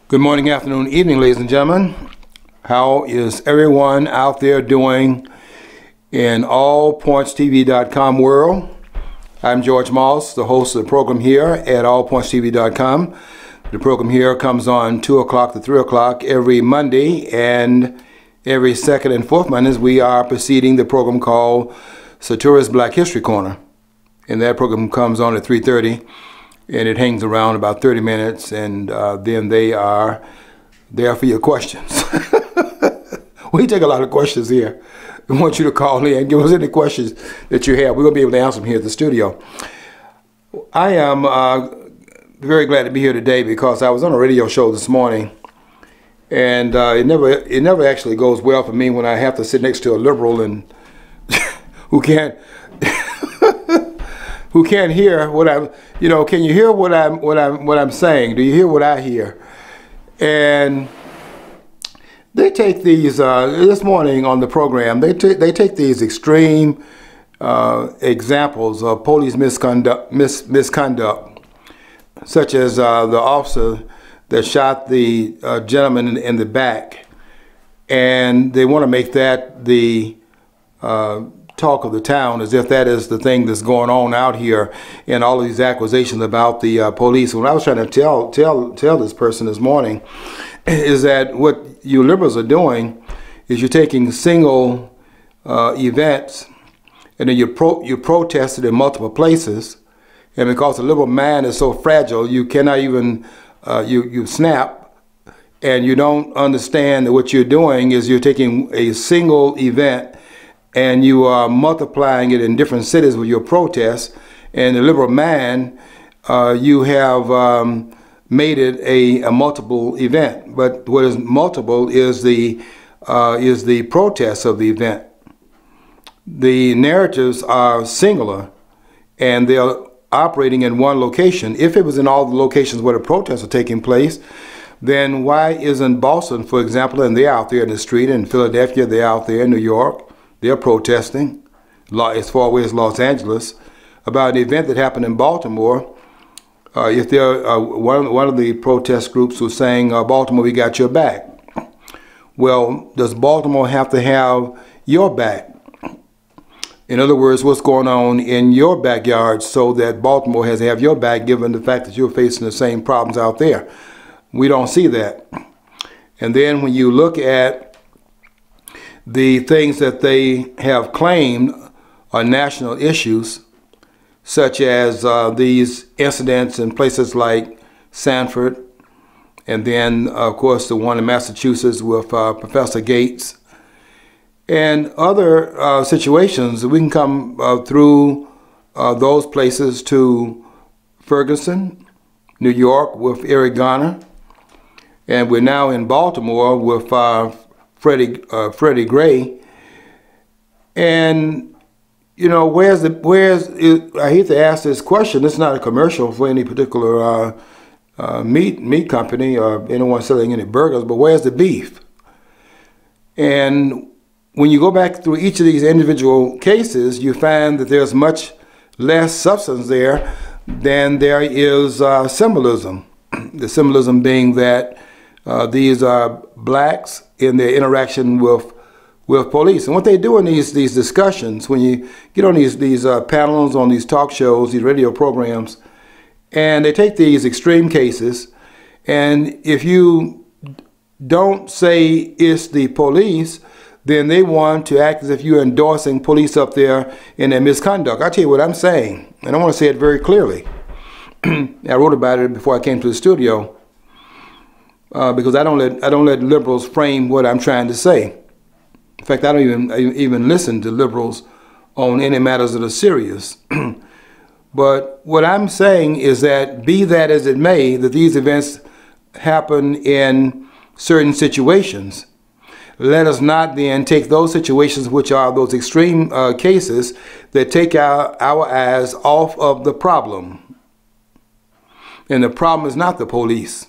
Good morning, afternoon, evening, ladies and gentlemen. How is everyone out there doing in allpointstv.com world? I'm George Moss, the host of the program here at allpointstv.com. The program here comes on 2 o'clock to 3 o'clock every Monday, and every second and fourth Mondays we are preceding the program called Satura's Black History Corner. And that program comes on at 3:30. And it hangs around about 30 minutes, and then they are there for your questions. We take a lot of questions here. We want you to call in, give us any questions that you have. We're going to be able to answer them here at the studio. I am very glad to be here today because I was on a radio show this morning, and it never actually goes well for me when I have to sit next to a liberal and who can't hear what I'm, can you hear what I'm saying? Do you hear what I hear? And they take these, this morning on the program, they take these extreme examples of police misconduct, such as the officer that shot the gentleman in the back, and they want to make that the talk of the town, as if that is the thing that's going on out here, and all of these accusations about the police. What I was trying to tell this person this morning is that what you liberals are doing is you're taking single events, and then you protest it in multiple places, and because the liberal mind is so fragile, you cannot even you snap, and you don't understand that what you're doing is you're taking a single event and you are multiplying it in different cities with your protests. And the liberal mind, you have made it a multiple event. But what is multiple is the protest of the event. The narratives are singular, and they are operating in one location. If it was in all the locations where the protests are taking place, then why isn't Boston, for example, and they're out there in the street, in Philadelphia, they're out there in New York, they're protesting as far away as Los Angeles about an event that happened in Baltimore. If they're one of the protest groups was saying, Baltimore, we got your back. Well, does Baltimore have to have your back? In other words, what's going on in your backyard so that Baltimore has to have your back, given the fact that you're facing the same problems out there? We don't see that. And then when you look at the things that they have claimed are national issues, such as these incidents in places like Sanford, and then, of course, the one in Massachusetts with Professor Gates, and other situations. We can come through those places to Ferguson, New York with Eric Garner, and we're now in Baltimore with Freddie Gray. And I hate to ask this question, it's not a commercial for any particular meat company or anyone selling any burgers, but where's the beef? And when you go back through each of these individual cases, you find that there's much less substance there than there is symbolism. The symbolism being that these are blacks in their interaction with police. And what they do in these discussions, when you get on these panels, on these talk shows, these radio programs, and they take these extreme cases, and if you don't say it's the police, then they want to act as if you're endorsing police up there in their misconduct. I'll tell you what I'm saying, and I want to say it very clearly. I wrote about it before I came to the studio. Because I don't let liberals frame what I'm trying to say. In fact, I don't even listen to liberals on any matters that are serious. But what I'm saying is that, be that as it may, that these events happen in certain situations. Let us not then take those situations, which are those extreme cases, that take our eyes off of the problem. And the problem is not the police.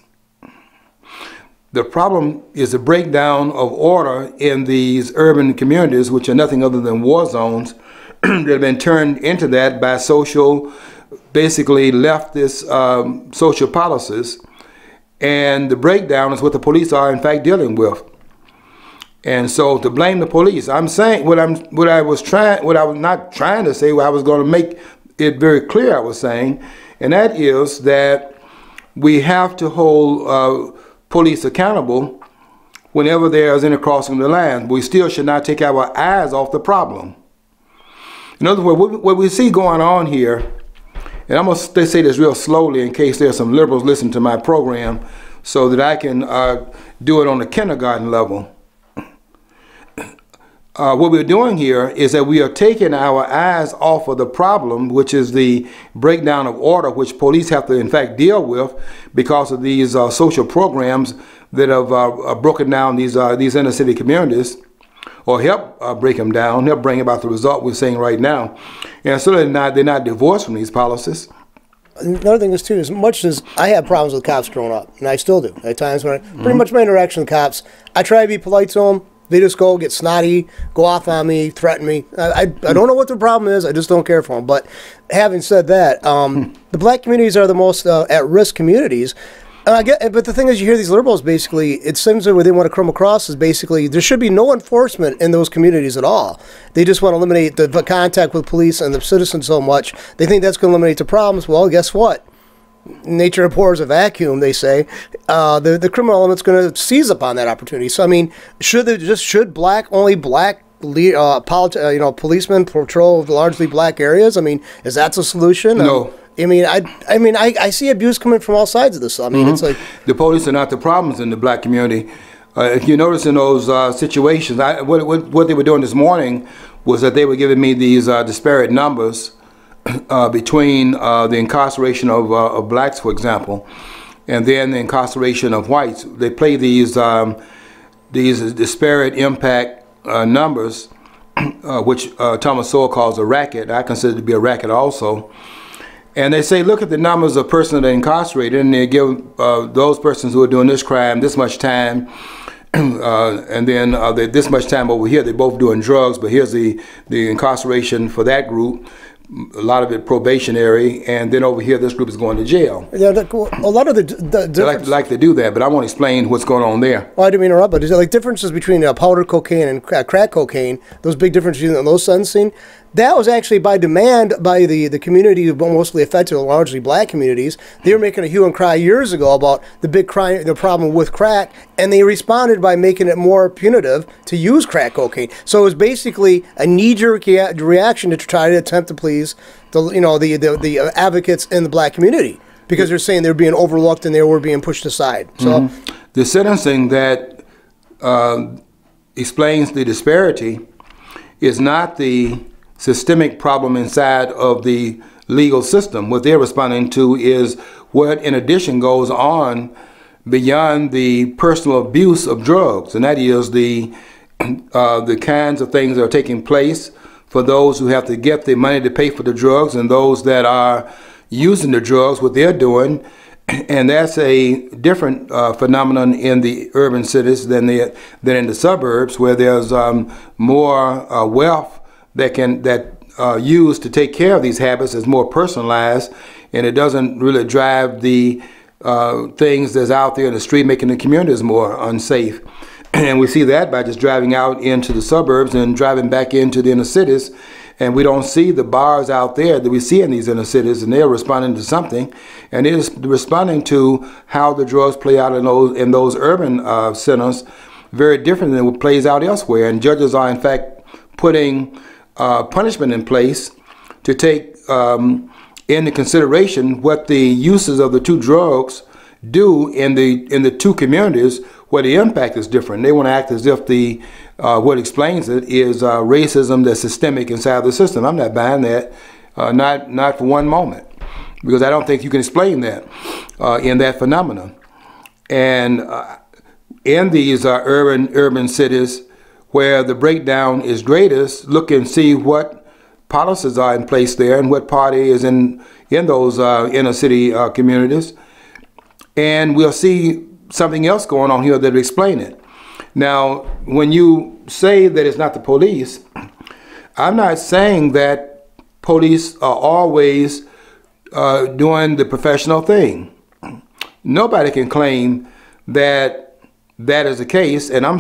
The problem is the breakdown of order in these urban communities, which are nothing other than war zones that have been turned into that by basically leftist social policies. and the breakdown is what the police are in fact dealing with. And so to blame the police, I'm saying what I was not trying to say, what I was going to make it very clear I was saying, and that is that we have to hold police accountable whenever there is any crossing of the line. We still should not take our eyes off the problem. In other words, what we see going on here, and I'm going to say this real slowly in case there's some liberals listening to my program so that I can do it on the kindergarten level. What we're doing here is that we are taking our eyes off of the problem, which is the breakdown of order, which police have to in fact deal with because of these social programs that have broken down these inner city communities, or help break them down, help bring about the result we're seeing right now. And so they're not divorced from these policies. Another thing is too, as much as I had problems with cops growing up, and I still do at times when pretty much my interaction with cops, I try to be polite to them. They just go get snotty, go off on me, threaten me. I don't know what the problem is. I just don't care for them. But having said that, the black communities are the most at-risk communities. But the thing is, you hear these liberals basically, it seems that what they want to come across is basically there should be no enforcement in those communities at all. They just want to eliminate the contact with police and the citizens so much. They think that's going to eliminate the problems. Well, guess what? Nature abhors a vacuum, they say. The criminal element's going to seize upon that opportunity. So, I mean, should only black policemen patrol largely black areas? I mean, is that the solution? No. I see abuse coming from all sides of this. I mean, it's like the police are not the problems in the black community. If you notice in those situations, what they were doing this morning was that they were giving me these disparate numbers between the incarceration of blacks, for example, and then the incarceration of whites. They play these disparate impact numbers, which Thomas Sowell calls a racket. I consider it to be a racket also. And they say, look at the numbers of persons that are incarcerated, and they give those persons who are doing this crime this much time, and then this much time over here. They're both doing drugs, but here's the incarceration for that group. A lot of it probationary, and then over here this group is going to jail. Yeah, a lot of the like to do that, but I won't explain what's going on there. Well, I didn't mean to interrupt, but is there like differences between powder cocaine and crack cocaine? Those big differences in those sentencing. That was actually by demand by the community, mostly affected, largely black communities. They were making a hue and cry years ago about the big crime, the problem with crack, and they responded by making it more punitive to use crack cocaine. So it was basically a knee-jerk reaction to try to attempt to please the advocates in the black community, because they're saying they're being overlooked and they were being pushed aside. So the sentencing that explains the disparity is not the systemic problem inside of the legal system. What they're responding to is what in addition goes on beyond the personal abuse of drugs, and that is the kinds of things that are taking place for those who have to get the money to pay for the drugs and those that are using the drugs, what they're doing. And that's a different phenomenon in the urban cities than in the suburbs, where there's more wealth that used to take care of these habits. Is more personalized, and it doesn't really drive the things that's out there in the street, making the communities more unsafe. And we see that by just driving out into the suburbs and driving back into the inner cities, and we don't see the bars out there that we see in these inner cities, and they're responding to something, and they're responding to how the drugs play out in those urban centers, very different than what plays out elsewhere. And judges are in fact putting punishment in place to take into consideration what the uses of the two drugs do in the two communities where the impact is different. They want to act as if the what explains it is racism that's systemic inside the system. I'm not buying that, not for one moment, because I don't think you can explain that in that phenomenon. And in these urban cities where the breakdown is greatest, look and see what policies are in place there and what party is in those inner city communities, and we'll see something else going on here that will explain it. Now, when you say that it's not the police, I'm not saying that police are always doing the professional thing. nobody can claim that that is the case. And I'm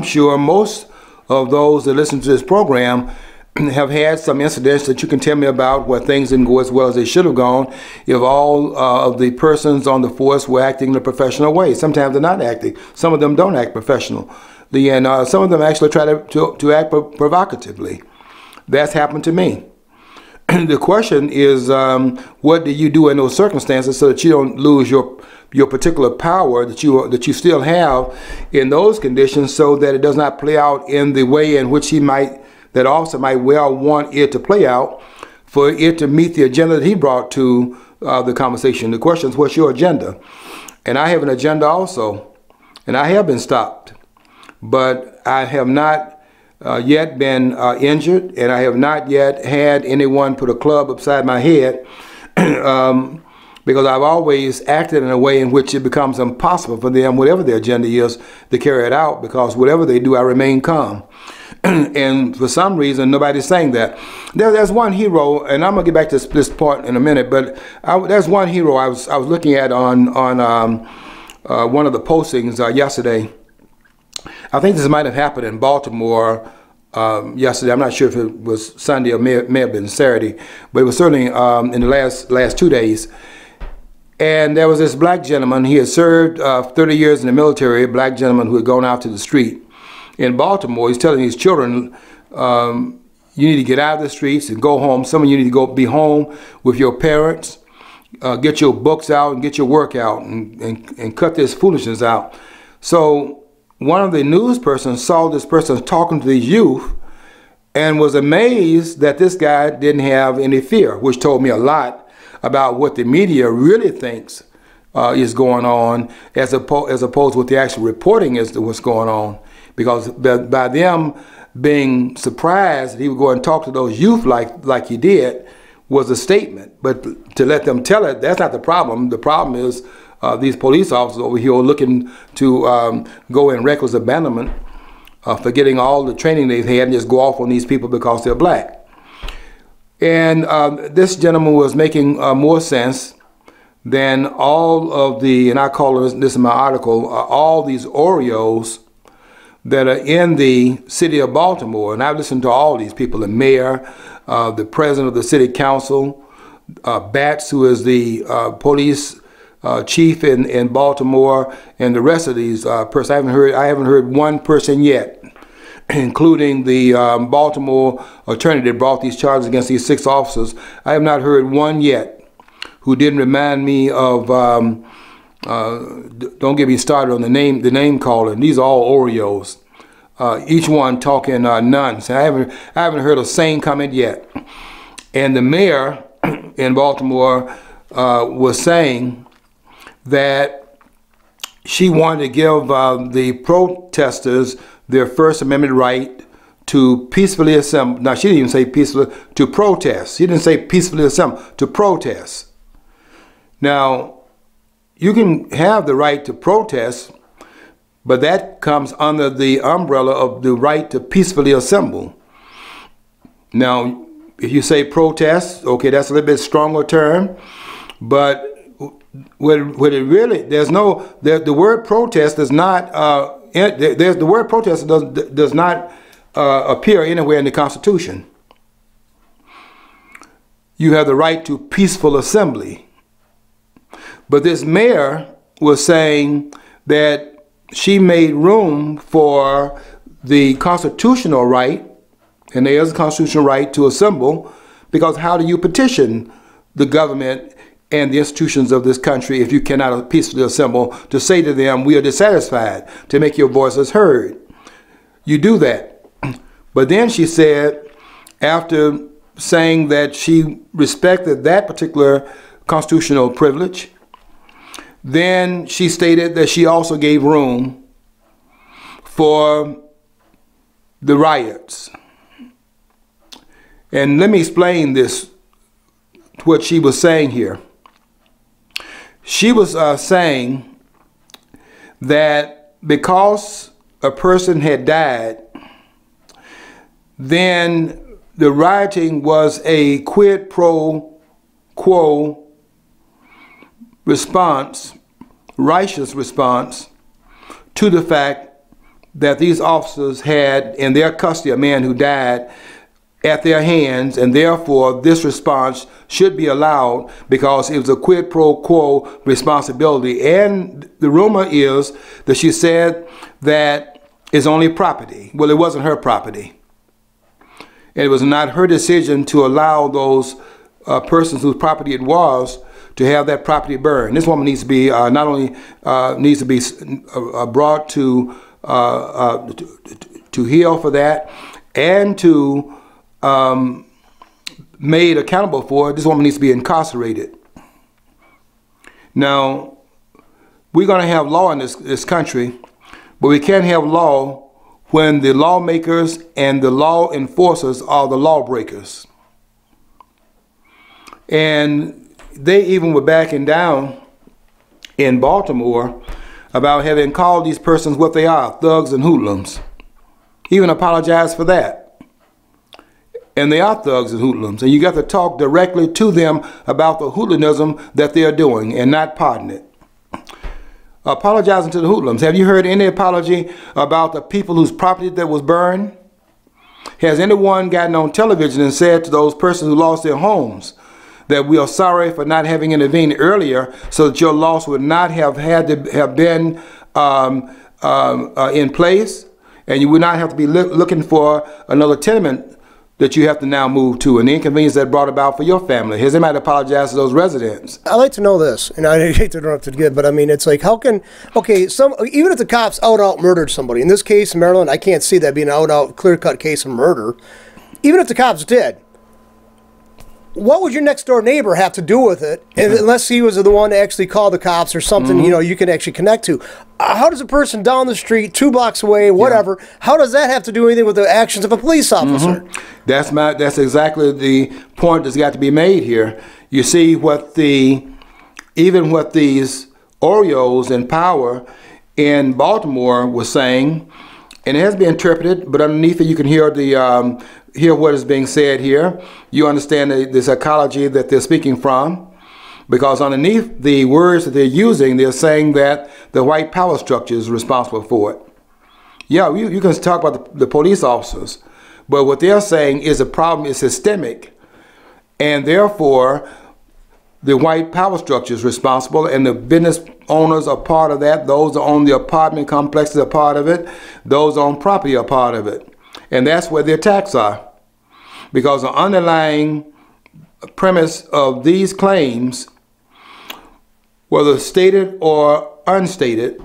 sure most of those that listen to this program have had some incidents that you can tell me about where things didn't go as well as they should have gone if all of the persons on the force were acting in a professional way. Sometimes they're not acting. Some of them don't act professionally, and some of them actually try to act provocatively. That's happened to me. The question is, what do you do in those circumstances so that you don't lose your particular power that you still have in those conditions, so that it does not play out in the way in which that officer might well want it to play out, for it to meet the agenda that he brought to the conversation. The question is, what's your agenda? And I have an agenda also, and I have been stopped, but I have not yet been injured, and I have not yet had anyone put a club upside my head, because I've always acted in a way in which it becomes impossible for them, whatever their agenda is, to carry it out, because whatever they do, I remain calm. And for some reason, nobody's saying that. There's one hero, and I'm gonna get back to this part in a minute. But there's one hero I was looking at on one of the postings yesterday. I think this might have happened in Baltimore yesterday. I'm not sure if it was Sunday or may have been Saturday, but it was certainly in the last 2 days. And there was this black gentleman. He had served 30 years in the military. A black gentleman who had gone out to the street in Baltimore. He's telling his children, you need to get out of the streets and go home. Some of you need to be home with your parents. Get your books out and get your work out, and cut this foolishness out. So one of the news persons saw this person talking to these youth and was amazed that this guy didn't have any fear, which told me a lot about what the media really thinks is going on, as opposed to what the actual reporting is to what's going on. Because by them being surprised that he would go and talk to those youth like he did was a statement. But to let them tell it, that's not the problem. The problem is these police officers over here are looking to go in reckless abandonment, forgetting all the training they've had, and just go off on these people because they're black. And this gentleman was making more sense than all of the, and I call this in my article, all these Oreos that are in the city of Baltimore. And I've listened to all these people, the mayor, the president of the city council, Batts, who is the police chief in Baltimore, and the rest of these persons. I haven't heard one person yet, including the Baltimore attorney that brought these charges against these 6 officers. I have not heard one yet who didn't remind me of, don't get me started on the name calling. These are all Oreos. Each one talking nonsense. I haven't heard a sane comment yet. And the mayor in Baltimore was saying that she wanted to give the protesters their First Amendment right to peacefully assemble. Now, she didn't even say peacefully, to protest. She didn't say peacefully assemble, to protest. Now, you can have the right to protest, but that comes under the umbrella of the right to peacefully assemble. Now, if you say protest, okay, that's a little bit stronger term, but what it really, the word protest does not, the word protest does not appear anywhere in the Constitution. You have the right to peaceful assembly. But this mayor was saying that she made room for the constitutional right, and there is a constitutional right to assemble, because how do you petition the government and the institutions of this country if you cannot peacefully assemble to say to them, we are dissatisfied, to make your voices heard? You do that. But then she said, after saying that she respected that particular constitutional privilege, then she stated that she also gave room for the riots. And let me explain this, what she was saying here. She was saying that because a person had died, then the rioting was a quid pro quo response righteous response to the fact that these officers had in their custody a man who died at their hands, and therefore this response should be allowed because it was a quid pro quo responsibility. And the rumor is that she said that it's only property. Well, it wasn't her property. And it was not her decision to allow those persons whose property it was to have that property burned. This woman needs to be not only needs to be brought to heal for that, and to made accountable for it. This woman needs to be incarcerated. Now, we're going to have law in this country, but we can't have law when the lawmakers and the law enforcers are the lawbreakers. And they even were backing down in Baltimore about having called these persons what they are, thugs and hoodlums. Even apologized for that. And they are thugs and hoodlums, and you got to talk directly to them about the hooliganism that they are doing and not pardon it. Apologizing to the hoodlums. Have you heard any apology about the people whose property that was burned? Has anyone gotten on television and said to those persons who lost their homes that we are sorry for not having intervened earlier so that your loss would not have had to have been in place, and you would not have to be looking for another tenement that you have to now move to, and the inconvenience that brought about for your family? Has anybody apologized to those residents? I'd like to know this, and I hate to interrupt it again, but I mean, it's like, how can, okay, even if the cops out murdered somebody, in this case in Maryland, I can't see that being an out clear-cut case of murder. Even if the cops did, what would your next door neighbor have to do with it, unless he was the one to actually call the cops or something, you know, you can actually connect to? How does a person down the street, 2 blocks away, whatever, how does that have to do anything with the actions of a police officer? That's exactly the point that's got to be made here. You see even what these Oreos in power in Baltimore was saying, and it has been interpreted, but underneath it you can hear hear what is being said here. You understand the psychology that they're speaking from, because underneath the words that they're using, they're saying that the white power structure is responsible for it. Yeah, you can talk about the police officers, but what they're saying is the problem is systemic, and therefore the white power structure is responsible, and the business owners are part of that. Those that own the apartment complexes are part of it. Those on property are part of it. And that's where the attacks are. Because the underlying premise of these claims, whether stated or unstated,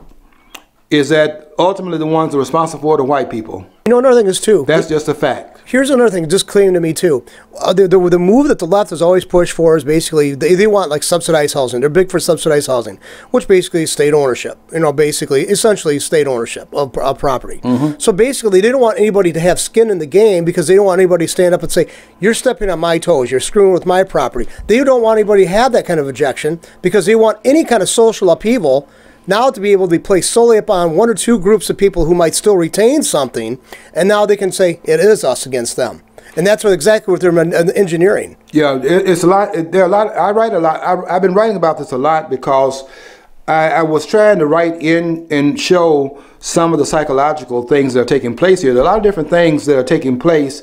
is that ultimately the ones that are responsible for the white people. You know, another thing is, too, that's just a fact. Here's another thing just came to me, too. The move that the left has always pushed for is basically, they want, like, subsidized housing. They're big for subsidized housing, which basically is state ownership. You know, basically, essentially state ownership of property. So basically, they don't want anybody to have skin in the game, because they don't want anybody to stand up and say, you're stepping on my toes, you're screwing with my property. They don't want anybody to have that kind of objection, because they want any kind of social upheaval now to be able to be placed solely upon 1 or 2 groups of people who might still retain something, and now they can say it is us against them, and that's exactly what they're engineering. Yeah, it's a lot. There are a lot. I write a lot. I've been writing about this a lot because I was trying to write in and show some of the psychological things that are taking place here. There are a lot of different things that are taking place,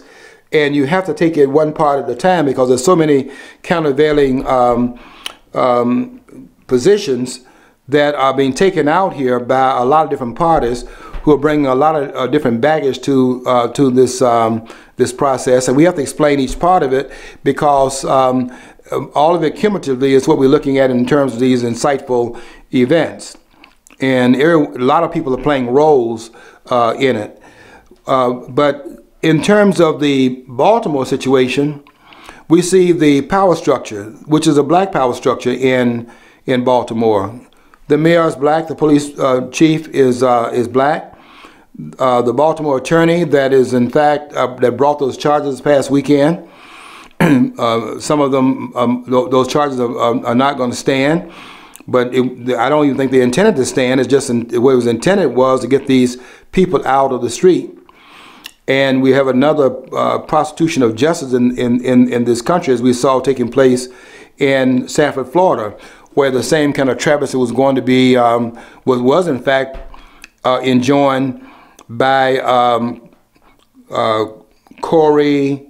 and you have to take it one part at a time because there's so many countervailing positions that are being taken out here by a lot of different parties who are bringing a lot of different baggage to this process, and we have to explain each part of it because all of it cumulatively is what we're looking at in terms of these insightful events, and a lot of people are playing roles in it. But in terms of the Baltimore situation, we see the power structure, which is a black power structure in Baltimore. The mayor is black. The police chief is black. The Baltimore attorney that is in fact that brought those charges this past weekend. Some of them, those charges are not going to stand. But I don't even think they intended to stand. It's just what it was intended was to get these people out of the street. And we have another prostitution of justice in this country, as we saw taking place in Sanford, Florida. where the same kind of travesty was going to be, was in fact enjoined by Corey,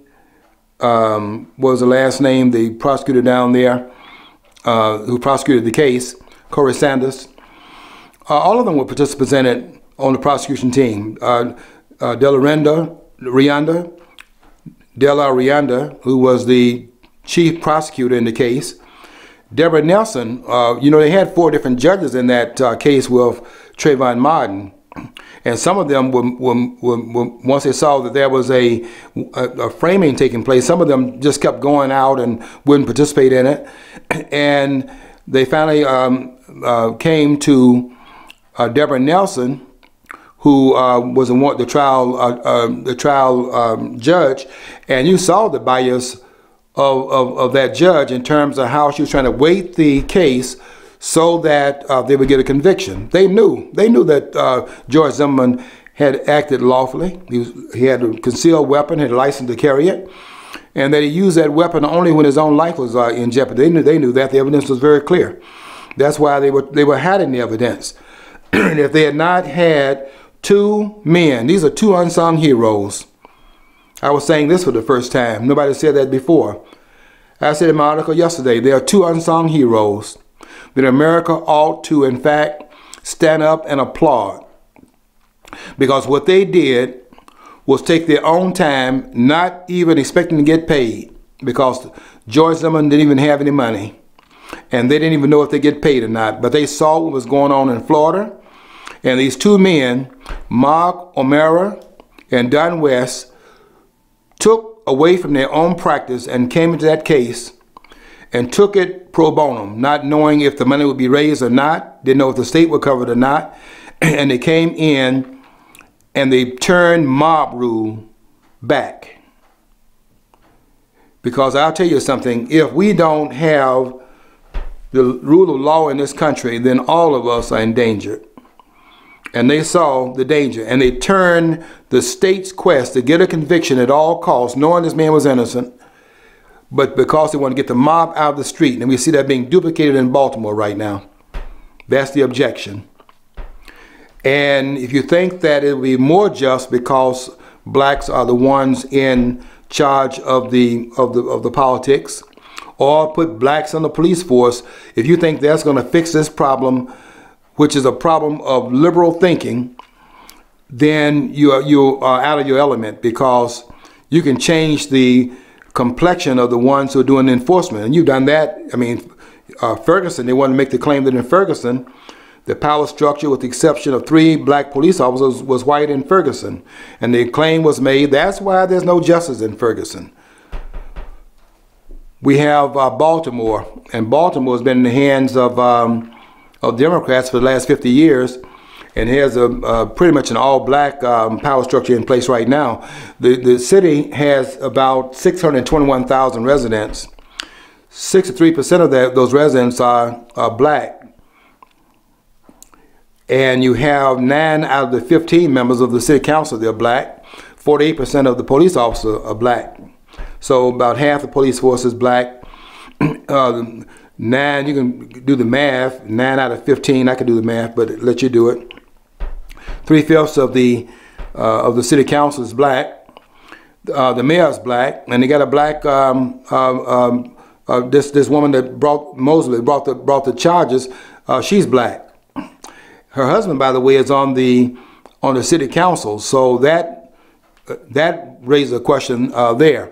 what was the last name, the prosecutor down there who prosecuted the case, Corey Sanders. All of them were participants in it on the prosecution team. Della Rianda, who was the chief prosecutor in the case. Deborah Nelson, you know, they had 4 different judges in that case with Trayvon Martin. And some of them, once they saw that there was a framing taking place, some of them just kept going out and wouldn't participate in it. And they finally came to Deborah Nelson, who was the trial judge, and you saw the bias of that judge in terms of how she was trying to weight the case so that they would get a conviction. They knew that George Zimmerman had acted lawfully. He had a concealed weapon, had a license to carry it, and that he used that weapon only when his own life was in jeopardy. They knew that. The evidence was very clear. That's why they were hiding the evidence. And if they had not had 2 men, these are 2 unsung heroes. I was saying this for the first time. Nobody said that before. I said in my article yesterday, there are 2 unsung heroes that America ought to, in fact, stand up and applaud. Because what they did was take their own time, not even expecting to get paid, because George Zimmerman didn't even have any money. And they didn't even know if they get paid or not. But they saw what was going on in Florida. And these 2 men, Mark O'Mara and Don West, took away from their own practice and came into that case and took it pro bono, not knowing if the money would be raised or not, didn't know if the state would cover it or not. And they came in and they turned mob rule back. Because I'll tell you something, if we don't have the rule of law in this country, then all of us are in danger. And they saw the danger, and they turned the state's quest to get a conviction at all costs, knowing this man was innocent, but because they want to get the mob out of the street. And we see that being duplicated in Baltimore right now. That's the objection. And if you think that it will be more just because blacks are the ones in charge of the politics, or put blacks on the police force, if you think that's going to fix this problem, which is a problem of liberal thinking, then you are out of your element, because you can change the complexion of the ones who are doing the enforcement. And you've done that. I mean, Ferguson, they wanted to make the claim that in Ferguson, the power structure, with the exception of 3 black police officers, was white in Ferguson. And the claim was made, that's why there's no justice in Ferguson. We have Baltimore, and Baltimore has been in the hands of Democrats for the last 50 years, and has pretty much an all-black power structure in place right now. The city has about 621,000 residents. 63% of those residents are black. And you have 9 out of the 15 members of the city council, they're black. 48% of the police officers are black. So about half the police force is black. 9, you can do the math, 9 out of 15, I can do the math, but let you do it. 3/5 of the city council is black. The mayor is black, and they got a black, this woman that Mosley brought the charges, she's black. Her husband, by the way, is on the city council, so that raises a question there.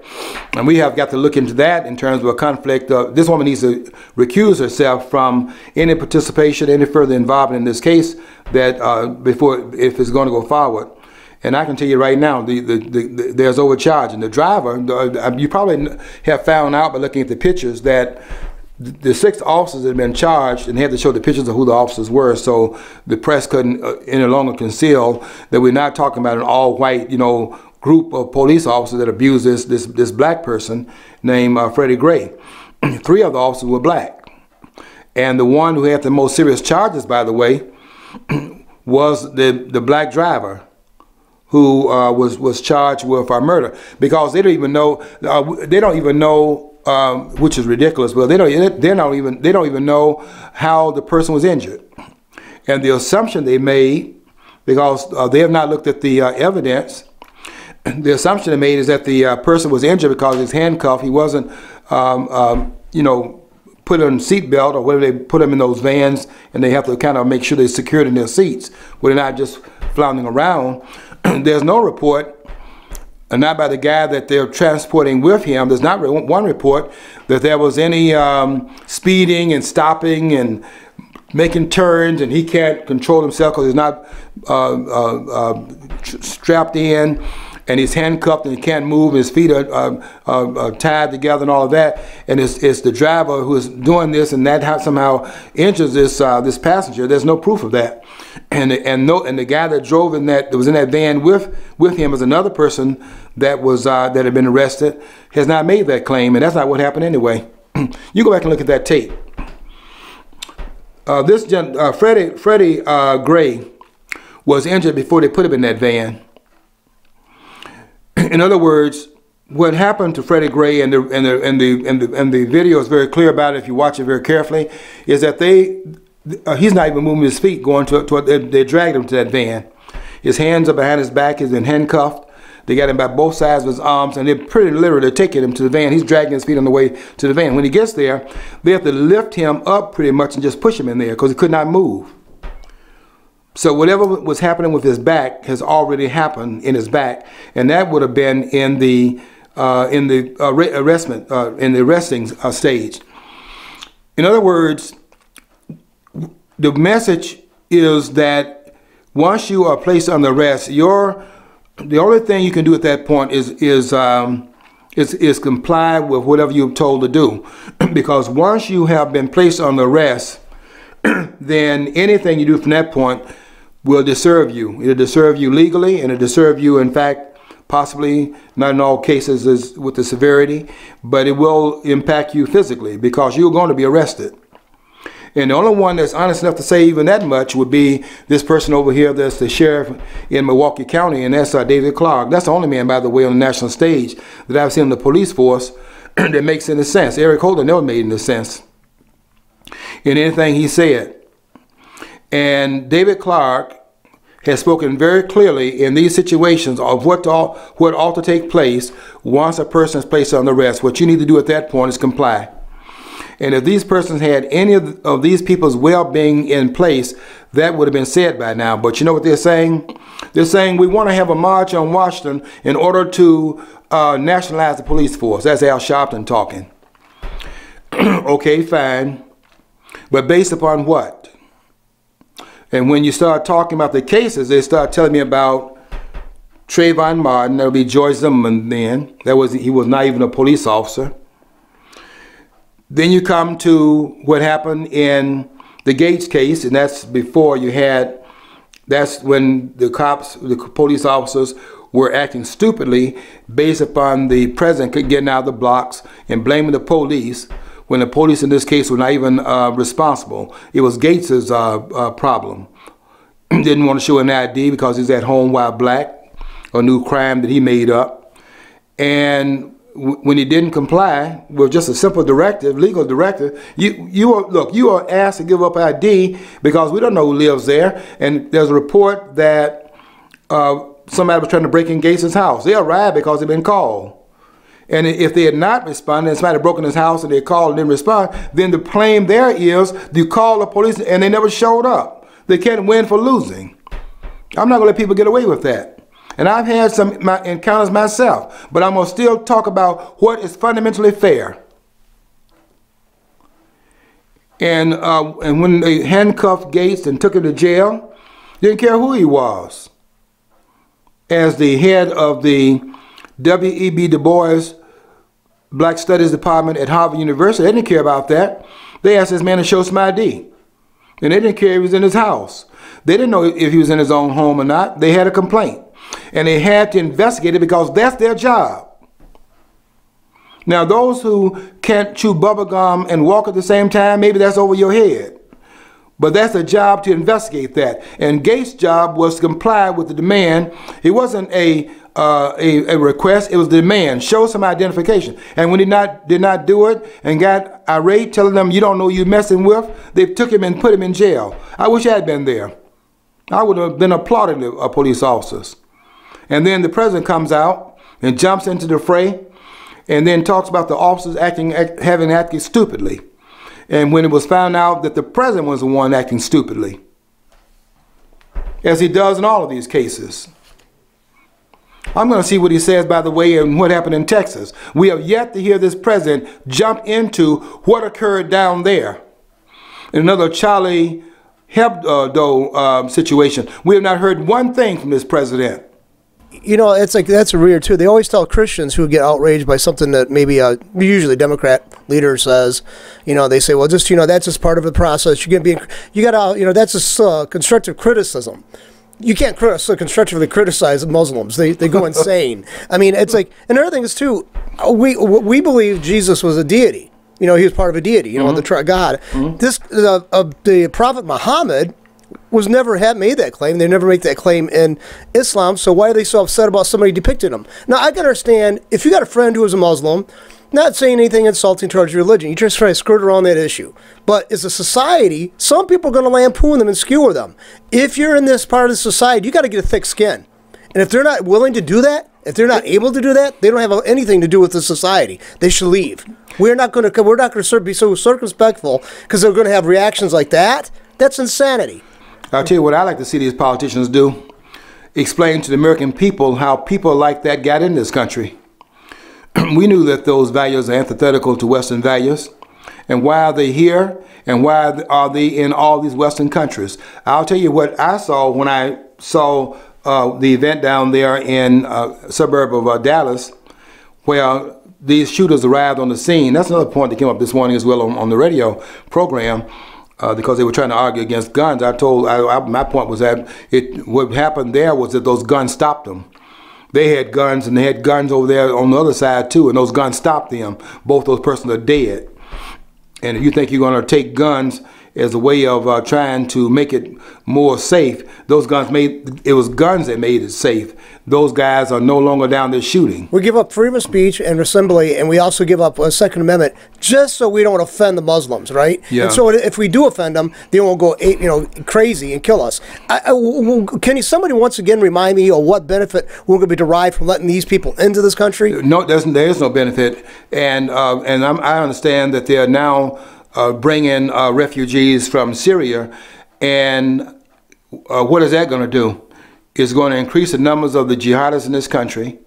And we have got to look into that in terms of a conflict. This woman needs to recuse herself from any participation, any further involvement in this case, that if it's going to go forward. And I can tell you right now, there's overcharging. The driver, you probably have found out by looking at the pictures that the 6 officers had been charged, and they had to show the pictures of who the officers were, so the press couldn't any longer conceal that we're not talking about an all-white, group of police officers that abused this black person named Freddie Gray. 3 of the officers were black, and the one who had the most serious charges, by the way, was the black driver, who was charged with murder, because they don't even know which is ridiculous. Well, they don't even know how the person was injured, and the assumption they made, because they have not looked at the evidence. The assumption they made is that the person was injured because he's handcuffed. He wasn't, you know, put on a seat belt, or whether they put them in those vans and they have to kind of make sure they're secured in their seats, where they're not just floundering around. There's no report, and not by the guy that they're transporting with him. There's not one report that there was any speeding and stopping and making turns, and he can't control himself because he's not strapped in, and he's handcuffed and he can't move, and his feet are tied together and all of that. And it's the driver who is doing this, and that somehow injures this this passenger. There's no proof of that. And the guy that drove that was in that van with him is another person that had been arrested, has not made that claim, and that's not what happened anyway. You go back and look at that tape. Freddie Gray was injured before they put him in that van. In other words, what happened to Freddie Gray, and the video is very clear about it if you watch it very carefully, is that he's not even moving his feet going they dragged him to that van. His hands are behind his back, he's been handcuffed. They got him by both sides of his arms, and they're pretty literally taking him to the van. He's dragging his feet on the way to the van. When he gets there, they have to lift him up pretty much and just push him in there because he could not move. So whatever was happening with his back has already happened in his back, and that would have been in the arresting stage. In other words, the message is that once you are placed under arrest, the only thing you can do at that point is comply with whatever you're told to do, because once you have been placed under arrest, then anything you do from that point will deserve you. It'll deserve you legally, and it'll deserve you, in fact, possibly, not in all cases is with the severity, but it will impact you physically because you're going to be arrested. And the only one that's honest enough to say even that much would be this person over here that's the sheriff in Milwaukee County, and that's David Clark. That's the only man, by the way, on the national stage that I've seen in the police force that makes any sense. Eric Holder never made any sense in anything he said. And David Clark has spoken very clearly in these situations of what ought to take place once a person is placed under arrest. What you need to do at that point is comply. And if these persons had any of these people's well-being in place, that would have been said by now. But you know what they're saying? They're saying we want to have a march on Washington in order to nationalize the police force. That's Al Sharpton talking. Okay, fine. But based upon what? And when you start talking about the cases, they start telling me about Trayvon Martin. That would be George Zimmerman then. He was not even a police officer. Then you come to what happened in the Gates case, and that's before that's when the police officers were acting stupidly based upon the president getting out of the blocks and blaming the police, when the police in this case were not even responsible. It was Gates's problem. Didn't want to show an ID because he's at home while black, a new crime that he made up. And when he didn't comply with just a simple directive, legal directive, you are asked to give up ID because we don't know who lives there. And there's a report that somebody was trying to break in Gates's house. They arrived because they'd been called. And if they had not responded, and somebody had broken his house and they called and didn't respond, then the claim there is you call the police and they never showed up. They can't win for losing. I'm not going to let people get away with that. And I've had some encounters myself, but I'm going to still talk about what is fundamentally fair. And when they handcuffed Gates and took him to jail, didn't care who he was. As the head of the W.E.B. Du Bois Black Studies Department at Harvard University, they didn't care about that. They asked this man to show some ID. And they didn't care if he was in his house. They didn't know if he was in his own home or not. They had a complaint. And they had to investigate it because that's their job. Now, those who can't chew bubble gum and walk at the same time, maybe that's over your head. But that's a job to investigate that. And Gates' job was to comply with the demand. It wasn't a a request. It was the demand, show some identification. And when he did not do it and got irate, telling them you don't know who you're messing with, they took him and put him in jail. I wish I had been there. I would have been applauding the police officers. And then the president comes out and jumps into the fray and then talks about the officers having acted stupidly. And when it was found out that the president was the one acting stupidly, as he does in all of these cases. I'm going to see what he says, by the way, and what happened in Texas. We have yet to hear this president jump into what occurred down there. In another Charlie Hebdo situation, we have not heard one thing from this president. You know, it's like, that's weird too. They always tell Christians who get outraged by something that maybe usually Democrat leader says, you know, they say, well, just, you know, that's just part of the process. You got to, that's just constructive criticism. You can't constructively criticize Muslims. They go insane. I mean, it's like, and another thing is too, we believe Jesus was a deity. You know, he was part of a deity, you know, the God. The Prophet Muhammad was never made that claim. They never make that claim in Islam. So why are they so upset about somebody depicting them? Now, I can understand if you got a friend who is a Muslim, not saying anything insulting towards your religion. You just try to skirt around that issue. But as a society, some people are going to lampoon them and skewer them. If you're in this part of the society, you got to get a thick skin. And if they're not willing to do that, if they're not able to do that, they don't have anything to do with the society. They should leave. We're not going to be so circumspectful because they're going to have reactions like that. That's insanity. I'll tell you what I like to see these politicians do. Explain to the American people how people like that got in this country. We knew that those values are antithetical to Western values. And why are they here? And why are they in all these Western countries? I'll tell you what I saw when I saw the event down there in a suburb of Dallas, where these shooters arrived on the scene. That's another point that came up this morning as well on the radio program. Because they were trying to argue against guns. My point was that what happened there was that those guns stopped them. They had guns, and they had guns over there on the other side too, and those guns stopped them. Both those persons are dead. And if you think you're going to take guns as a way of trying to make it more safe, it was guns that made it safe. Those guys are no longer down there shooting. We give up freedom of speech and assembly, and we also give up a Second Amendment just so we don't offend the Muslims, right? Yeah. And so if we do offend them, they won't go, crazy and kill us. Can somebody once again remind me of what benefit we're going to be derived from letting these people into this country? No, there is no benefit, and I understand that they are now bringing refugees from Syria, and what is that going to do? It's going to increase the numbers of the jihadists in this country,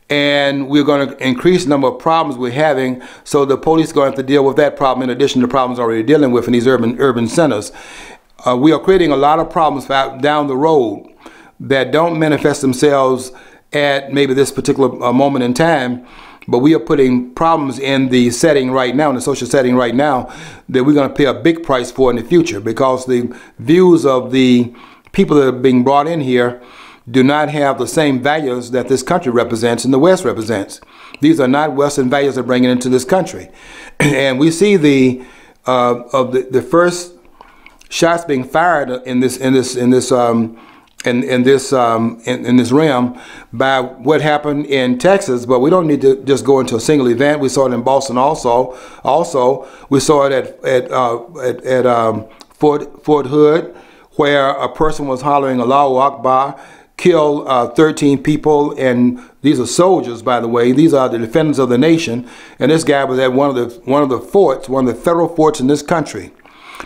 and we're going to increase the number of problems we're having, so the police are going to have to deal with that problem in addition to problems already dealing with in these urban centers. We are creating a lot of problems down the road that don't manifest themselves at maybe this particular moment in time, but we are putting problems in the setting right now, in the social setting right now, that we're going to pay a big price for in the future, because the views of the people that are being brought in here do not have the same values that this country represents and the West represents. These are not Western values they're bringing into this country. And we see the first shots being fired in this realm by what happened in Texas, but we don't need to just go into a single event. We saw it in Boston also. Also, we saw it at Fort Hood, where a person was hollering Allahu Akbar, killed 13 people, and these are soldiers, by the way. These are the defenders of the nation, and this guy was at one of the forts, one of the federal forts in this country.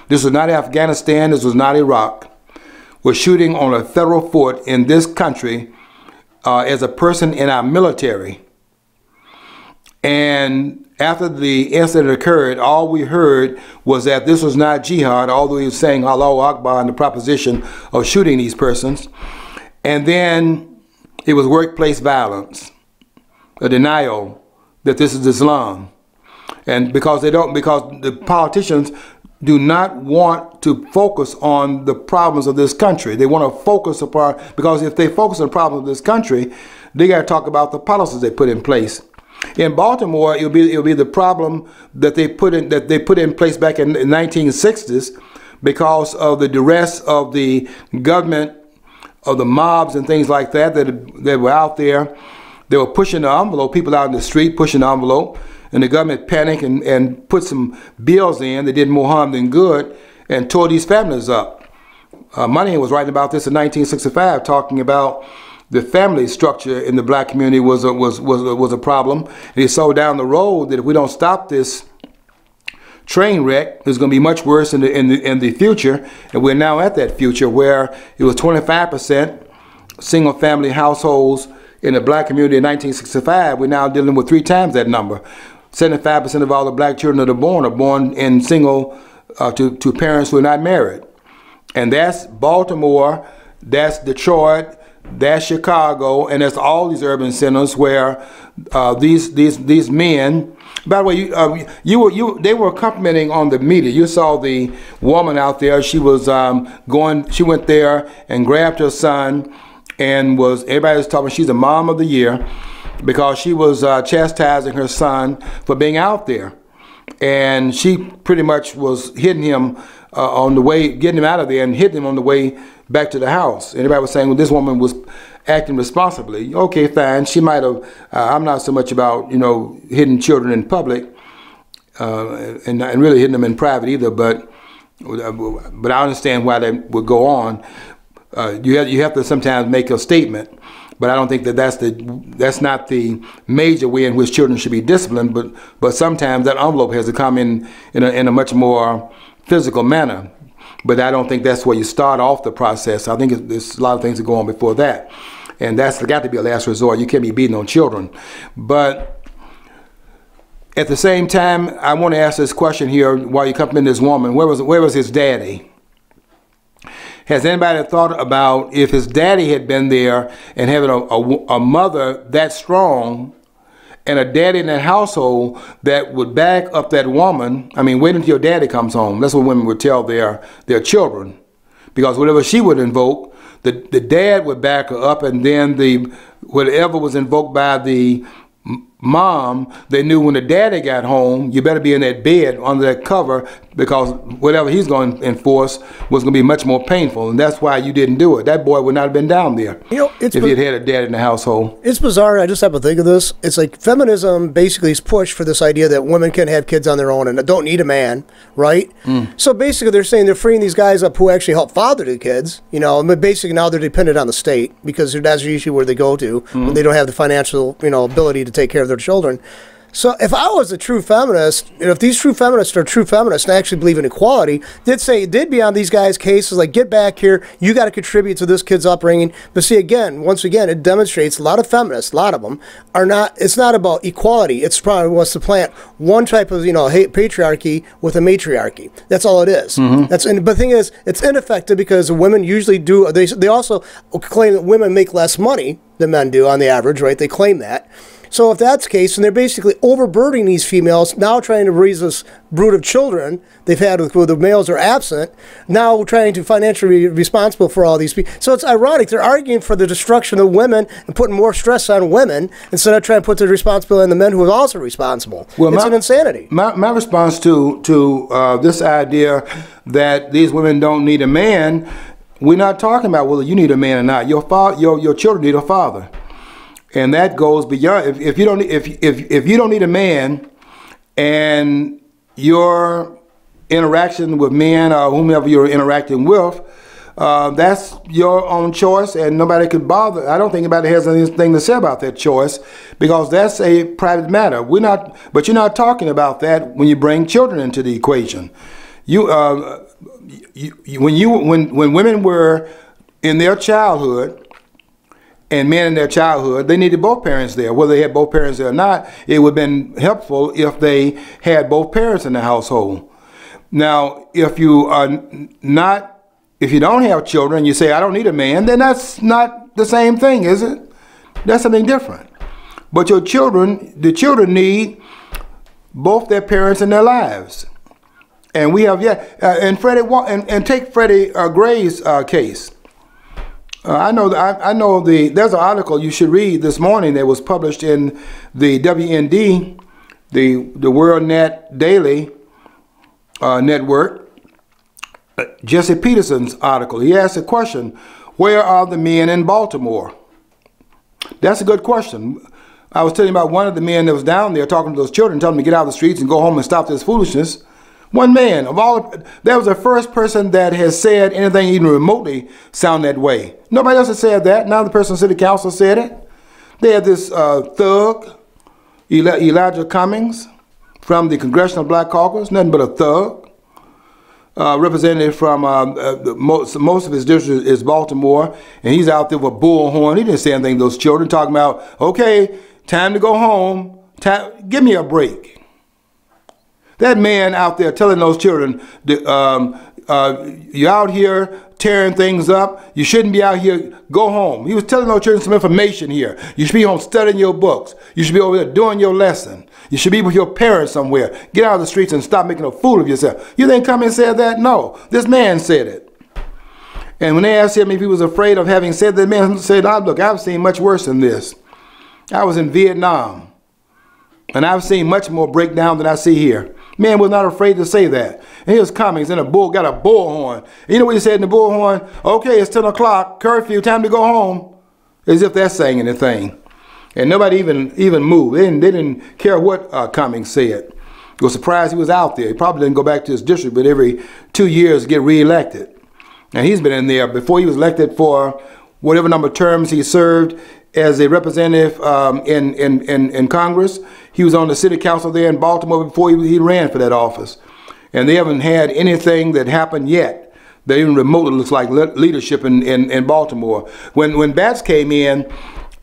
This was not Afghanistan. This was not Iraq. We're shooting on a federal fort in this country as a person in our military. And after the incident occurred, all we heard was that this was not jihad, although he was saying Allahu Akbar in the proposition of shooting these persons. And then it was workplace violence, a denial that this is Islam. And because the politicians do not want to focus on the problems of this country. They want to focus upon, because if they focus on the problems of this country, they got to talk about the policies they put in place. In Baltimore, it'll be the problem that they put in place back in the 1960s, because of the duress of the government of the mobs and things like that that were out there. They were pushing the envelope, people out in the street pushing the envelope, and the government panicked and put some bills in that did more harm than good and tore these families up. Moynihan was writing about this in 1965, talking about the family structure in the black community was a problem. And he saw down the road that if we don't stop this train wreck, it's going to be much worse in the future. And we're now at that future where it was 25% single family households in the black community in 1965. We're now dealing with 3 times that number. 75% of all the black children that are born in single to parents who are not married. And that's Baltimore, that's Detroit, that's Chicago, and that's all these urban centers where these men. By the way, they were commenting on the media. You saw the woman out there. She was She went there and grabbed her son, and everybody was talking. She's the mom of the year because she was chastising her son for being out there, and she pretty much was hitting him on the way, getting him out of there, and hitting him on the way back to the house. Everybody was saying, well, this woman was acting responsibly. Okay, fine. She might have. I'm not so much about hitting children in public and really hitting them in private either. But I understand why that would go on. You have to sometimes make a statement. But I don't think that's not the major way in which children should be disciplined. But sometimes that envelope has to come in a much more physical manner. But I don't think that's where you start off the process. I think there's a lot of things that go on before that. And that's got to be a last resort. You can't be beating on children. But at the same time, I want to ask this question here while you compliment this woman. Where was his daddy? Has anybody thought about if his daddy had been there and having a mother that strong and a daddy in that household that would back up that woman? I mean, wait until your daddy comes home. That's what women would tell their children. Because whatever she would invoke, the dad would back her up, and then whatever was invoked by the mom, they knew when the daddy got home, you better be in that bed under that cover, because whatever he's going to enforce was going to be much more painful, and that's why you didn't do it. That boy would not have been down there if he had a dad in the household. It's bizarre. I just have to think of this. It's like feminism basically is pushed for this idea that women can have kids on their own and don't need a man, right? So basically they're saying they're freeing these guys up who actually help father the kids, and basically now they're dependent on the state because that's usually where they go to when they don't have the financial, ability to take care of their children. So if I was a true feminist, if these true feminists are true feminists and actually believe in equality, they'd be on these guys' cases like, get back here, you got to contribute to this kid's upbringing. But see, once again, it demonstrates a lot of feminists, a lot of them, are not, it's not about equality. It's probably wants to plant one type of, patriarchy with a matriarchy. That's all it is. But the thing is, it's ineffective because women usually do, they also claim that women make less money than men do on the average, right? They claim that. So if that's the case, and they're basically overburdening these females, now trying to raise this brood of children they've had where the males are absent, now trying to financially be responsible for all these people. So it's ironic. They're arguing for the destruction of women and putting more stress on women instead of trying to put the responsibility on the men who are also responsible. Well, it's an insanity. My response to this idea that these women don't need a man, we're not talking about whether you need a man or not. Your children need a father. And that goes beyond. If you don't need a man, and your interaction with men or whomever you're interacting with, that's your own choice, and nobody could bother. I don't think anybody has anything to say about that choice because that's a private matter. But you're not talking about that when you bring children into the equation. When women were in their childhood. And men in their childhood, they needed both parents there. Whether they had both parents there or not, it would have been helpful if they had both parents in the household. Now, if you don't have children, you say, I don't need a man, then that's not the same thing, is it? That's something different. But the children need both their parents in their lives. And we have, and take Freddie Gray's case. I know there's an article you should read this morning that was published in the WND, the World Net Daily Network. Jesse Peterson's article. He asked a question: Where are the men in Baltimore? That's a good question. I was telling you about one of the men that was down there talking to those children, telling them to get out of the streets and go home and stop this foolishness. One man of all, that was the first person that has said anything even remotely sound that way. Nobody else has said that. Now the person on city council said it. They had this thug, Elijah Cummings, from the Congressional Black Caucus, nothing but a thug. Representative from most of his district is Baltimore, and he's out there with a bullhorn. He didn't say anything to those children, talking about, okay, time to go home. Give me a break. That man out there telling those children, you're out here tearing things up. You shouldn't be out here. Go home. He was telling those children some information here. You should be home studying your books. You should be over there doing your lesson. You should be with your parents somewhere. Get out of the streets and stop making a fool of yourself. You think Cummings said that? No. This man said it. And when they asked him if he was afraid of having said that, the man said, look, I've seen much worse than this. I was in Vietnam, and I've seen much more breakdown than I see here. Man was not afraid to say that. And here's Cummings in a got a bullhorn. And you know what he said in the bullhorn? Okay, it's 10 o'clock, curfew, time to go home. As if that's saying anything. And nobody even moved. They didn't care what Cummings said. They were surprised he was out there. He probably didn't go back to his district, but every 2 years get reelected. And he's been in there before he was elected for whatever number of terms he served as a representative in Congress. He was on the city council there in Baltimore before he ran for that office. And they haven't had anything that happened yet that even remotely looks like leadership in Baltimore. When Batts came in,